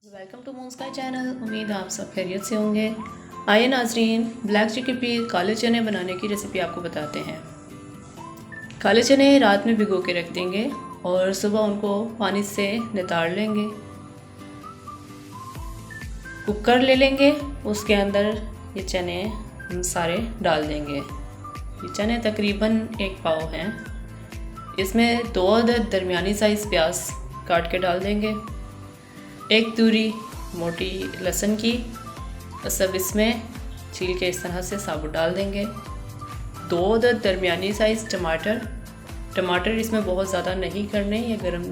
Welcome to Moon Sky channel. उम्मीद है आप सब खैरियत से होंगे। आइए नाजरीन, ब्लैक चिकपी काले चने बनाने की रेसिपी आपको बताते हैं। काले चने रात में भिगो के रख देंगे और सुबह उनको पानी से नितार लेंगे। कुकर ले लेंगे, उसके अंदर ये चने हम सारे डाल देंगे। ये चने तकरीबन 1 पाव हैं। इसमें 2 अदद दरमियानी साइज़ प्याज काट के डाल देंगे, 1 तूरी मोटी लहसुन की, सब इसमें छील के इस तरह से साबुत डाल देंगे। 2 अदद दरमियानी साइज़ टमाटर इसमें बहुत ज़्यादा नहीं करने, ये गरम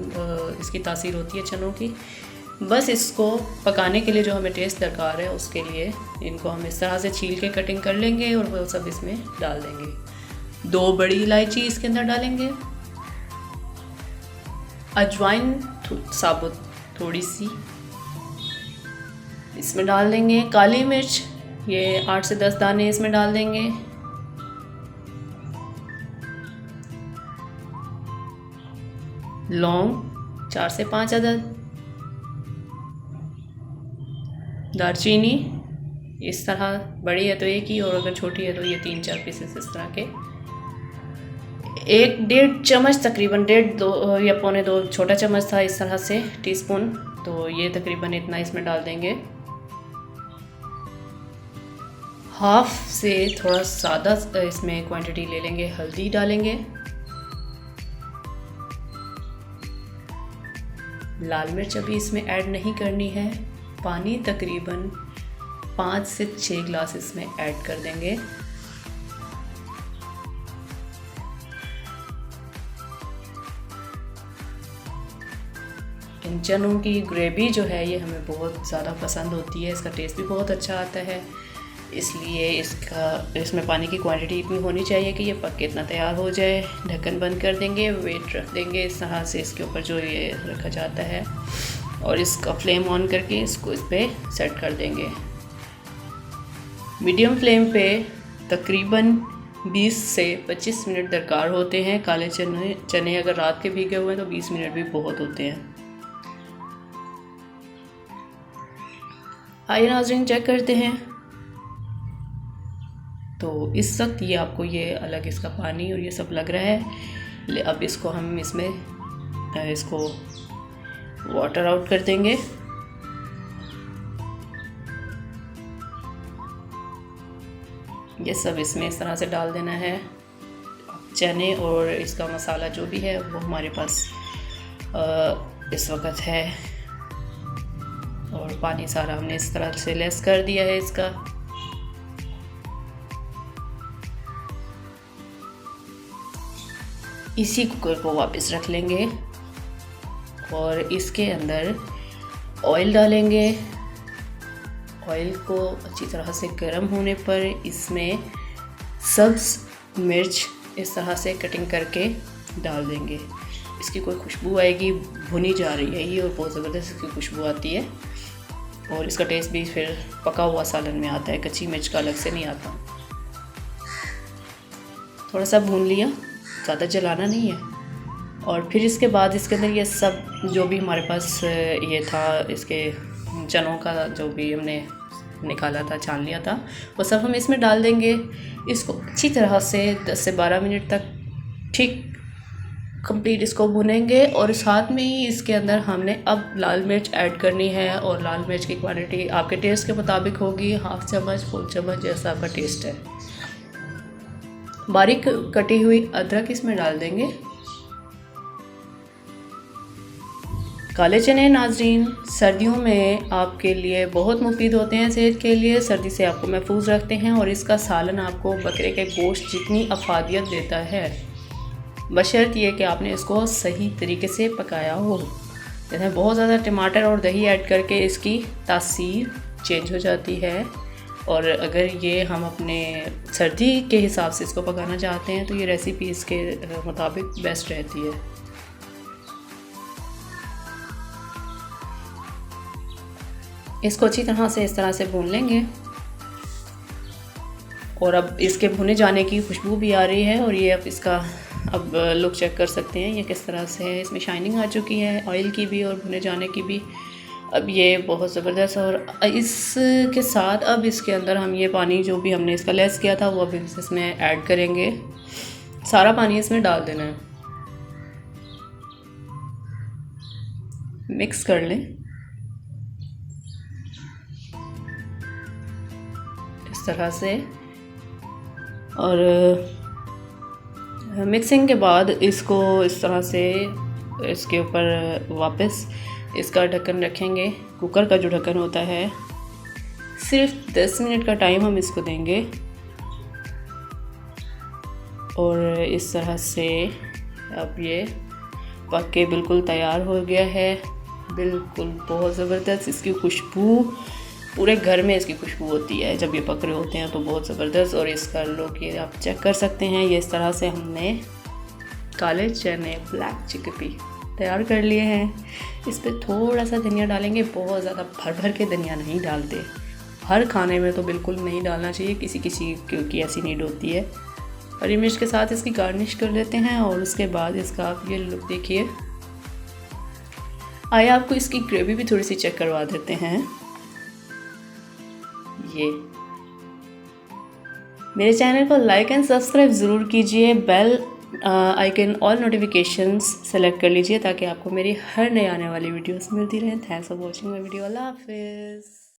इसकी तासीर होती है चनों की। बस इसको पकाने के लिए जो हमें टेस्ट दरकार है उसके लिए इनको हम इस तरह से छील के कटिंग कर लेंगे और वो सब इसमें डाल देंगे। 2 बड़ी इलायची इसके अंदर डालेंगे, अजवाइन साबुत थोड़ी सी इसमें डाल देंगे, काली मिर्च ये 8 से 10 दाने इसमें डाल देंगे, लौंग 4 से 5 अदद, दालचीनी इस तरह बड़ी है तो 1 ही और अगर छोटी है तो ये 3-4 पीसेस इस तरह के, 1-1.5 चम्मच तकरीबन 1.5-2 या 1.25-2 छोटा चम्मच था इस तरह से टीस्पून, तो ये तकरीबन इतना इसमें डाल देंगे। हाफ से थोड़ा ज़्यादा इसमें क्वांटिटी ले लेंगे, हल्दी डालेंगे, लाल मिर्च अभी इसमें ऐड नहीं करनी है, पानी तकरीबन 5 से 6 गिलास इसमें ऐड कर देंगे। इन चनों की ग्रेवी जो है ये हमें बहुत ज़्यादा पसंद होती है, इसका टेस्ट भी बहुत अच्छा आता है, इसलिए इसमें पानी की क्वांटिटी इतनी होनी चाहिए कि ये पक के इतना तैयार हो जाए। ढक्कन बंद कर देंगे, वेट रख देंगे इस तरह से इसके ऊपर जो ये रखा जाता है और इसका फ्लेम ऑन करके इसको इस पर सेट कर देंगे। मीडियम फ्लेम पे तकरीबन 20 से 25 मिनट दरकार होते हैं। काले चने अगर रात के भीगे हुए हैं तो 20 मिनट भी बहुत होते हैं। आइए नाज़रीन चेक करते हैं। तो इस वक्त ये आपको ये अलग इसका पानी और ये सब लग रहा है। अब इसको हम इसको वाटर आउट कर देंगे। ये सब इसमें इस तरह से डाल देना है। चने और इसका मसाला जो भी है वो हमारे पास इस वक्त है और पानी सारा हमने इस तरह से लेस कर दिया है इसका। इसी कुकर को वापस रख लेंगे और इसके अंदर ऑयल डालेंगे। ऑयल को अच्छी तरह से गर्म होने पर इसमें सब्ज़ मिर्च इस तरह से कटिंग करके डाल देंगे। इसकी कोई खुशबू आएगी, भुनी जा रही है ये और बहुत ज़बरदस्त इसकी खुशबू आती है और इसका टेस्ट भी फिर पका हुआ सालन में आता है, कच्ची मिर्च का अलग से नहीं आता। थोड़ा सा भून लिया, ज़्यादा जलाना नहीं है। और फिर इसके बाद इसके अंदर ये सब जो भी हमारे पास ये था, इसके चनों का जो भी हमने निकाला था, छान लिया था, वो सब हम इसमें डाल देंगे। इसको अच्छी तरह से 10 से 12 मिनट तक ठीक कंप्लीट इसको भुनेंगे और साथ में ही इसके अंदर हमने अब लाल मिर्च ऐड करनी है और लाल मिर्च की क्वांटिटी आपके टेस्ट के मुताबिक होगी, हाफ चम्मच फुल चम्मच जैसा आपका टेस्ट है। बारीक कटी हुई अदरक इसमें डाल देंगे। काले चने नाजरीन सर्दियों में आपके लिए बहुत मुफीद होते हैं, सेहत के लिए सर्दी से आपको महफूज रखते हैं और इसका सालन आपको बकरे के गोश्त जितनी अफादियत देता है, बशर्त ये कि आपने इसको सही तरीके से पकाया हो। जैसे बहुत ज़्यादा टमाटर और दही ऐड करके इसकी तासीर चेंज हो जाती है और अगर ये हम अपने सर्दी के हिसाब से इसको पकाना चाहते हैं तो ये रेसिपी इसके मुताबिक बेस्ट रहती है। इसको अच्छी तरह से इस तरह से भून लेंगे और अब इसके भुने जाने की खुशबू भी आ रही है और ये अब इसका अब लुक चेक कर सकते हैं ये किस तरह से है। इसमें शाइनिंग आ चुकी है ऑयल की भी और भुने जाने की भी। अब ये बहुत ज़बरदस्त। और इसके साथ अब इसके अंदर हम ये पानी जो भी हमने इसका लेस किया था वो अब इसमें ऐड करेंगे। सारा पानी इसमें डाल देना है, मिक्स कर लें इस तरह से। और मिक्सिंग के बाद इसको इस तरह से इसके ऊपर वापस इसका ढक्कन रखेंगे। कुकर का जो ढक्कन होता है, सिर्फ 10 मिनट का टाइम हम इसको देंगे। और इस तरह से अब ये पक के बिल्कुल तैयार हो गया है। बिल्कुल बहुत ज़बरदस्त इसकी खुशबू, पूरे घर में इसकी खुशबू होती है जब ये पक रहे होते हैं तो बहुत ज़बरदस्त। और इसका लोग ये आप चेक कर सकते हैं, ये इस तरह से हमने काले चने ब्लैक चिकपी तैयार कर लिए हैं। इस पर थोड़ा सा धनिया डालेंगे, बहुत ज़्यादा भर भर के धनिया नहीं डालते, हर खाने में तो बिल्कुल नहीं डालना चाहिए, किसी किसी क्योंकि ऐसी नीड होती है। हरी मिर्च के साथ इसकी गार्निश कर लेते हैं। और उसके बाद इसका आप ये लुक देखिए। आइए आपको इसकी ग्रेवी भी थोड़ी सी चेक करवा देते हैं। ये मेरे चैनल को लाइक एंड सब्सक्राइब ज़रूर कीजिए, bell icon all notifications select कर लीजिए ताकि आपको मेरी हर नई आने वाली वीडियोस मिलती रहें। Thanks for watching my video. अल्लाह हाफिज़।